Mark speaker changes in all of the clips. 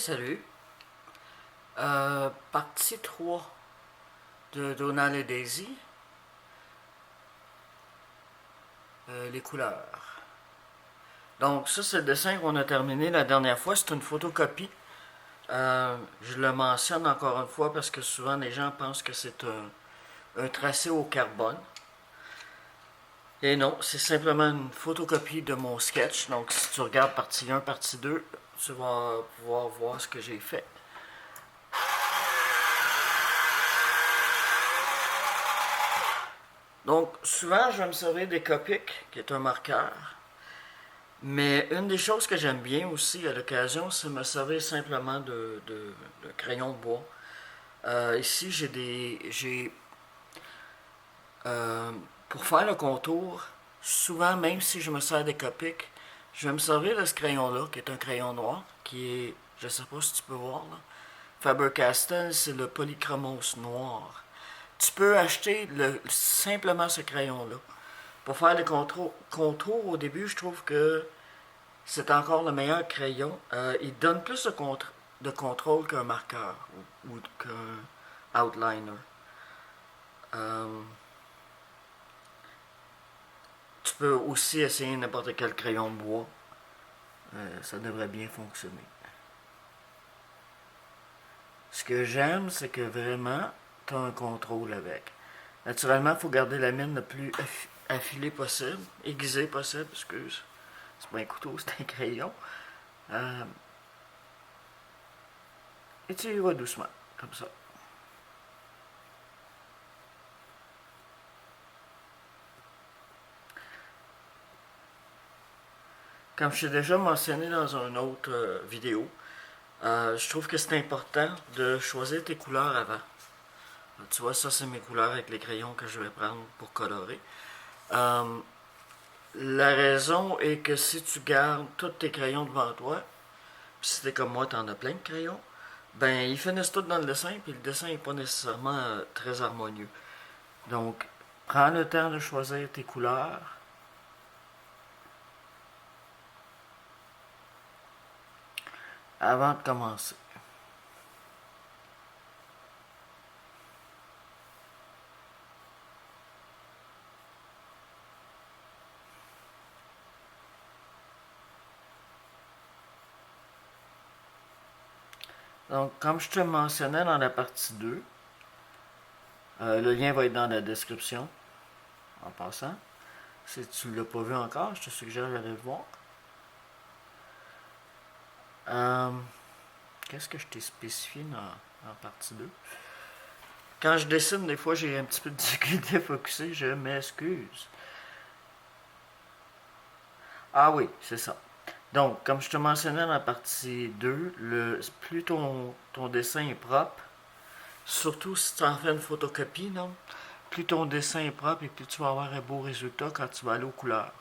Speaker 1: Salut. Partie 3 de Donald et Daisy. Les couleurs. Donc ça c'est le dessin qu'on a terminé la dernière fois. C'est une photocopie. Je le mentionne encore une fois parce que souvent les gens pensent que c'est un tracé au carbone. Et non, c'est simplement une photocopie de mon sketch. Donc si tu regardes partie 1, partie 2, tu vas pouvoir voir ce que j'ai fait. Donc, souvent, je vais me servir des Copic, qui est un marqueur. Mais une des choses que j'aime bien aussi à l'occasion, c'est me servir simplement de crayon de bois. Ici, pour faire le contour, souvent, même si je me sers des Copic, je vais me servir de ce crayon-là, qui est un crayon noir, qui est, je sais pas si tu peux voir, là. Faber-Castell, c'est le polychromos noir. Tu peux acheter simplement ce crayon-là. Pour faire les contours, au début, je trouve que c'est encore le meilleur crayon. Il donne plus de contrôle qu'un marqueur ou qu'un outliner. Euh, Tu peux aussi essayer n'importe quel crayon de bois. Ça devrait bien fonctionner. Ce que j'aime, c'est que vraiment, tu as un contrôle avec. Naturellement, il faut garder la mine le plus affilée possible, aiguisée possible, excuse. C'est pas un couteau, c'est un crayon. Et tu y vas doucement, comme ça. Comme je t'ai déjà mentionné dans une autre vidéo, je trouve que c'est important de choisir tes couleurs avant. Tu vois, ça c'est mes couleurs avec les crayons que je vais prendre pour colorer. La raison est que si tu gardes tous tes crayons devant toi, puis si t'es comme moi, t'en as plein de crayons, ben ils finissent tous dans le dessin, puis le dessin n'est pas nécessairement très harmonieux. Donc, prends le temps de choisir tes couleurs. Avant de commencer. Donc, comme je te mentionnais dans la partie 2, le lien va être dans la description, en passant. Si tu ne l'as pas vu encore, je te suggère d'aller le voir. Qu'est-ce que je t'ai spécifié en partie 2? Quand je dessine, des fois, j'ai un petit peu de difficulté à focuser, je m'excuse. Ah oui, c'est ça. Donc, comme je te mentionnais dans la partie 2, plus ton dessin est propre, surtout si tu en fais une photocopie, non? Plus ton dessin est propre et plus tu vas avoir un beau résultat quand tu vas aller aux couleurs.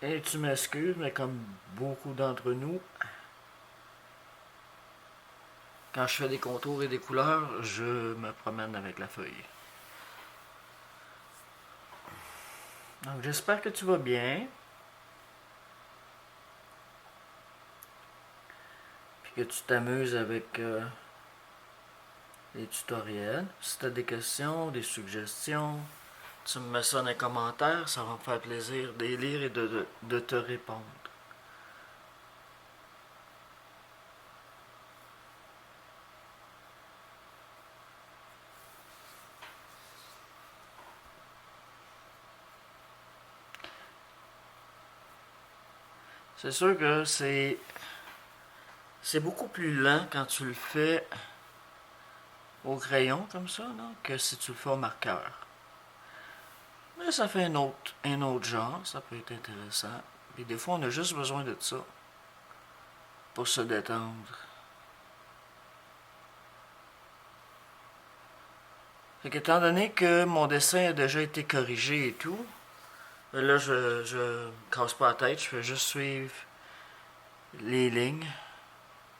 Speaker 1: Et tu m'excuses, mais comme beaucoup d'entre nous, quand je fais des contours et des couleurs, je me promène avec la feuille. Donc j'espère que tu vas bien. Puis que tu t'amuses avec les tutoriels. Si tu as des questions, des suggestions, tu me mets ça dans les commentaires, ça va me faire plaisir de les lire et de te répondre. C'est sûr que c'est beaucoup plus lent quand tu le fais au crayon comme ça, là, que si tu le fais au marqueur. Mais ça fait un autre genre, ça peut être intéressant. Puis des fois, on a juste besoin de ça pour se détendre. Fait qu'étant donné que mon dessin a déjà été corrigé et tout, là, je casse pas la tête, je fais juste suivre les lignes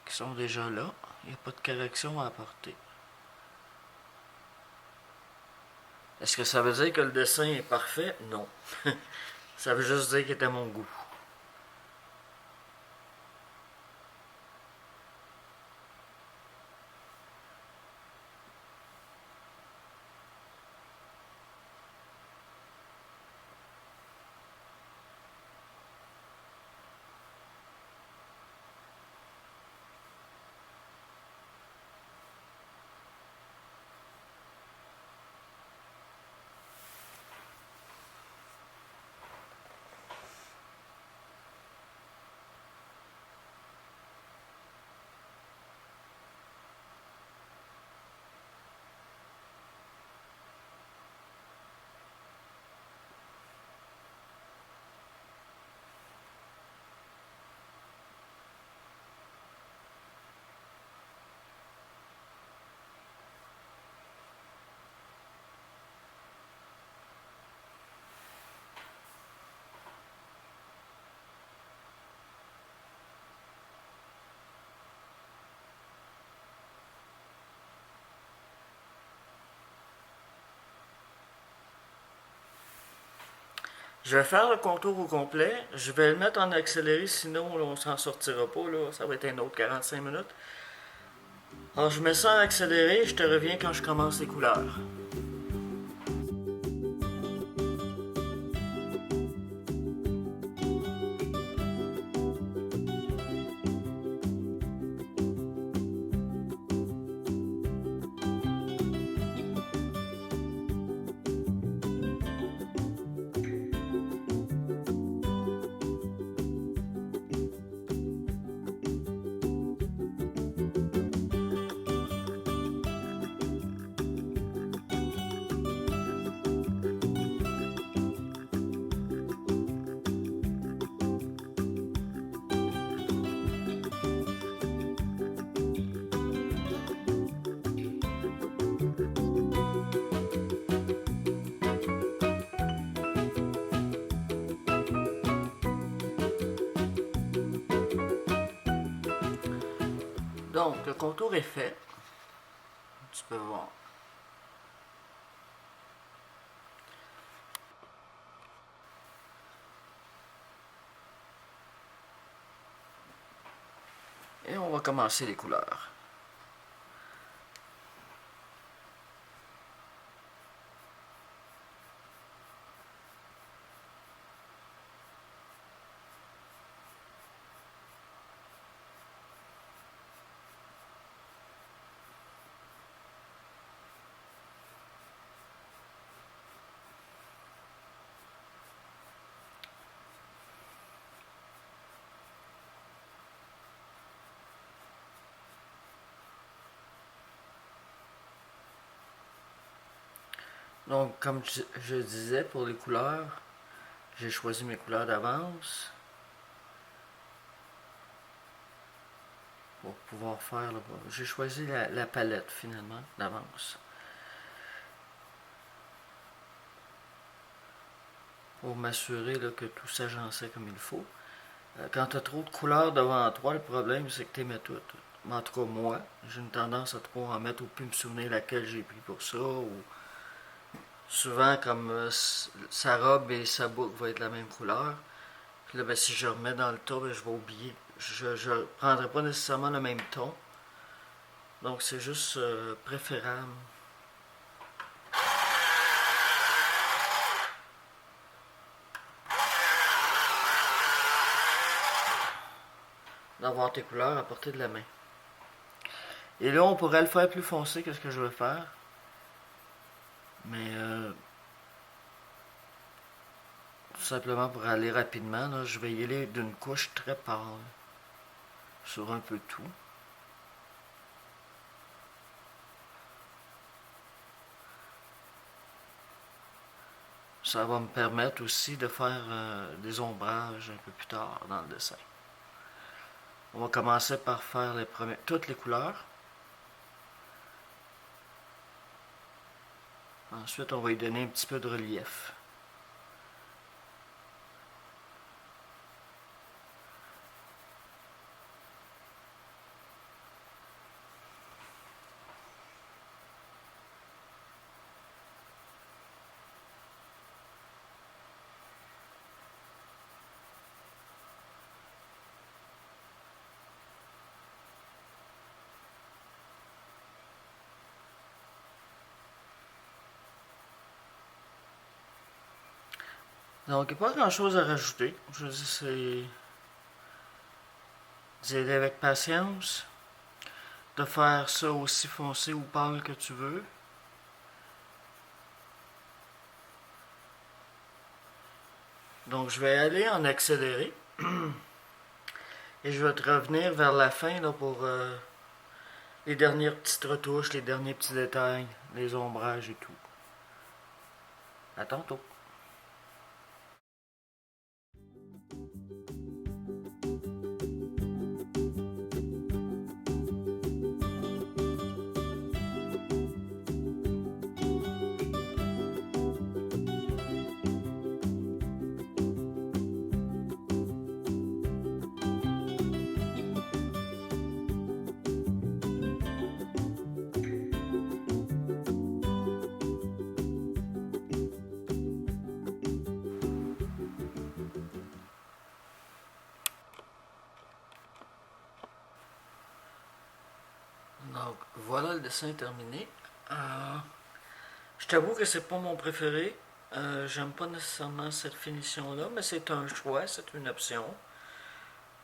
Speaker 1: qui sont déjà là. Il n'y a pas de correction à apporter. Est-ce que ça veut dire que le dessin est parfait? Non. Ça veut juste dire qu'il est à mon goût. Je vais faire le contour au complet. Je vais le mettre en accéléré, sinon là, on s'en sortira pas. Là. Ça va être un autre 45 minutes. Alors je mets ça en accéléré et je te reviens quand je commence les couleurs. Donc, le contour est fait. Tu peux voir. Et on va commencer les couleurs. Donc, comme je disais, pour les couleurs, j'ai choisi mes couleurs d'avance pour pouvoir faire. J'ai choisi la palette finalement d'avance pour m'assurer que tout s'agençait comme il faut. Quand tu as trop de couleurs devant toi, le problème c'est que tu les mets toutes. En tout cas, moi, j'ai une tendance à trop en mettre ou plus me souvenir laquelle j'ai pris pour ça. Ou souvent, comme sa robe et sa boucle vont être la même couleur. Puis là, ben, si je remets dans le tas, ben, je vais oublier. Je ne prendrai pas nécessairement le même ton. Donc, c'est juste préférable d'avoir tes couleurs à portée de la main. Et là, on pourrait le faire plus foncé que ce que je veux faire. Mais tout simplement pour aller rapidement, là, je vais y aller d'une couche très pâle sur un peu tout. Ça va me permettre aussi de faire des ombrages un peu plus tard dans le dessin. On va commencer par faire toutes les couleurs. Ensuite, on va y donner un petit peu de relief. Donc, il n'y a pas grand chose à rajouter. Je veux dire, c'est d'y aller avec patience, de faire ça aussi foncé ou pâle que tu veux. Donc, je vais aller en accéléré. Et je vais te revenir vers la fin là, pour les dernières petites retouches, les derniers petits détails, les ombrages et tout. À tantôt. Donc, voilà le dessin terminé. Je t'avoue que c'est pas mon préféré. J'aime pas nécessairement cette finition-là, mais c'est un choix, c'est une option.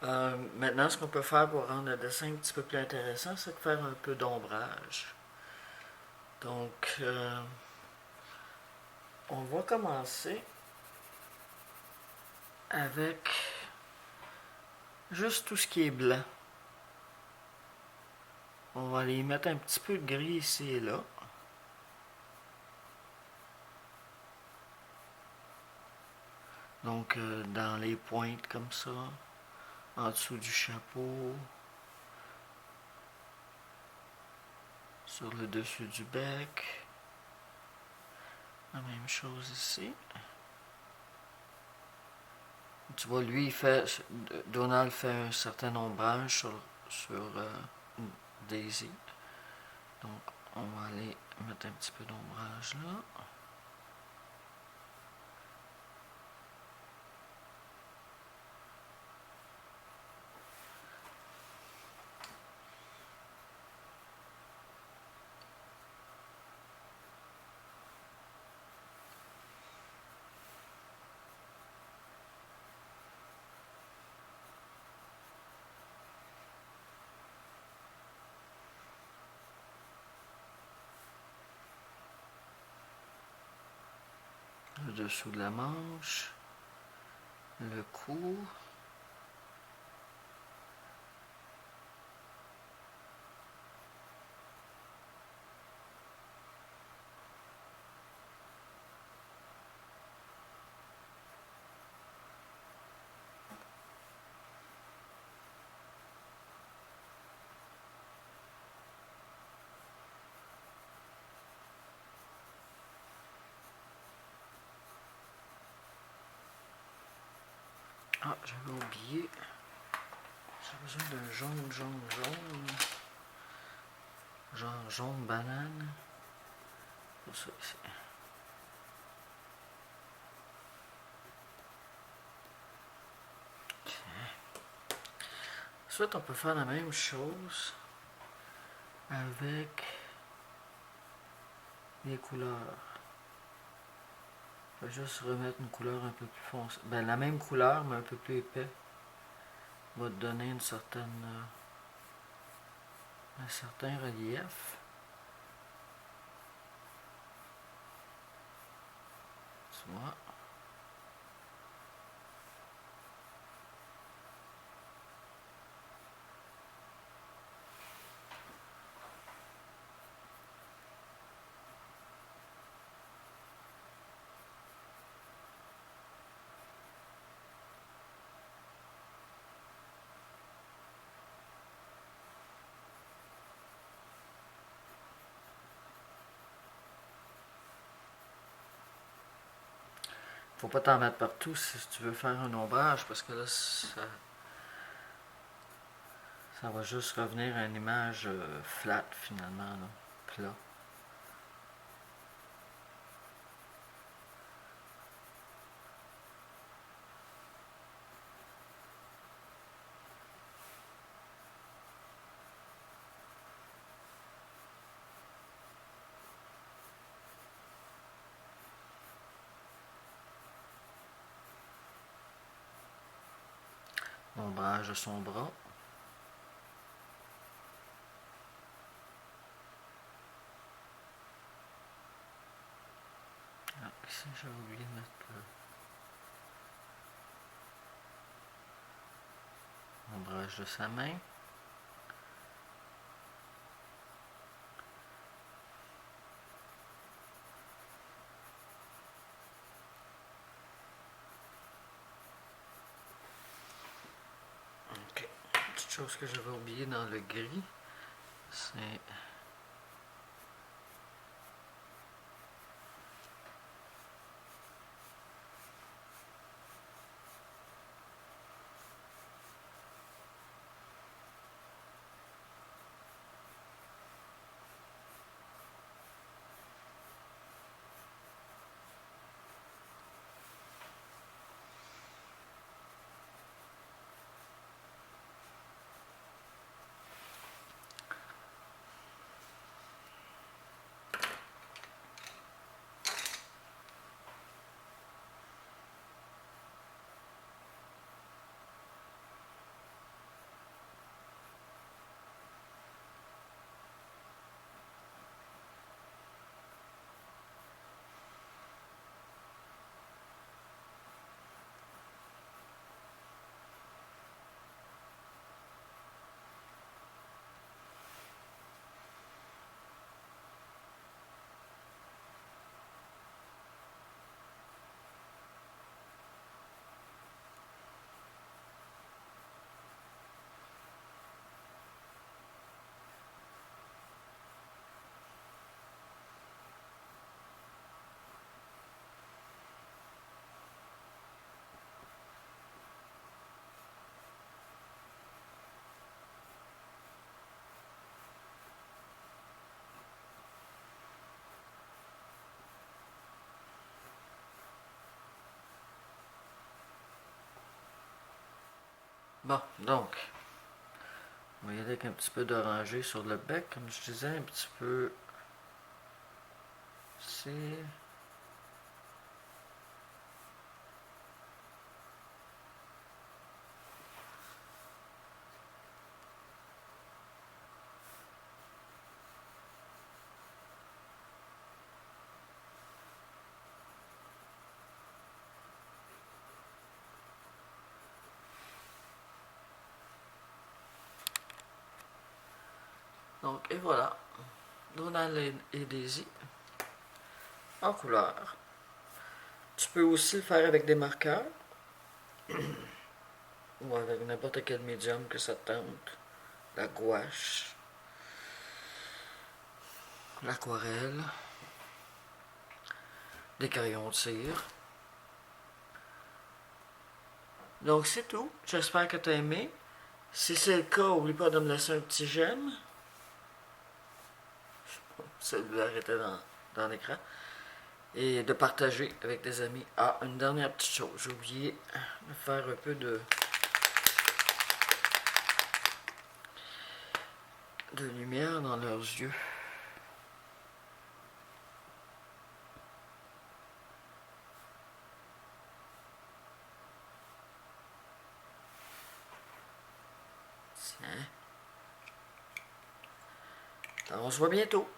Speaker 1: Maintenant, ce qu'on peut faire pour rendre le dessin un petit peu plus intéressant, c'est de faire un peu d'ombrage. Donc, on va commencer avec juste tout ce qui est blanc. On va aller mettre un petit peu de gris ici et là. Donc, dans les pointes comme ça, en dessous du chapeau, sur le dessus du bec. La même chose ici. Tu vois, lui, Donald fait un certain ombrage sur Daisy. Donc, on va aller mettre un petit peu d'ombrage là. Le dessous de la manche, le cou. Ah, j'avais oublié. J'ai besoin d'un jaune. Genre jaune banane. Pour ça ici. Ensuite, on peut faire la même chose avec les couleurs. Je vais juste remettre une couleur un peu plus foncée. Ben, la même couleur, mais un peu plus épais. Va te donner un certain relief. Tu vois. Faut pas t'en mettre partout si tu veux faire un ombrage parce que là, ça va juste revenir à une image flat finalement, là, plat. Ombrage de son bras. Ah, ici j'avais oublié de mettre ombrage de sa main. Ok, petite chose que j'avais oublié dans le gris, c'est bon, donc, on va y aller avec un petit peu d'orangé sur le bec, comme je disais, un petit peu ici. Donc, et voilà, Donald et Daisy en couleur. Tu peux aussi le faire avec des marqueurs ou avec n'importe quel médium que ça te tente. La gouache, l'aquarelle, des crayons de cire. Donc c'est tout. J'espère que tu as aimé. Si c'est le cas, n'oublie pas de me laisser un petit j'aime. Cellulaire était dans l'écran. Et de partager avec des amis. Ah, une dernière petite chose. J'ai oublié de faire un peu de lumière dans leurs yeux. Tiens. Alors, on se voit bientôt.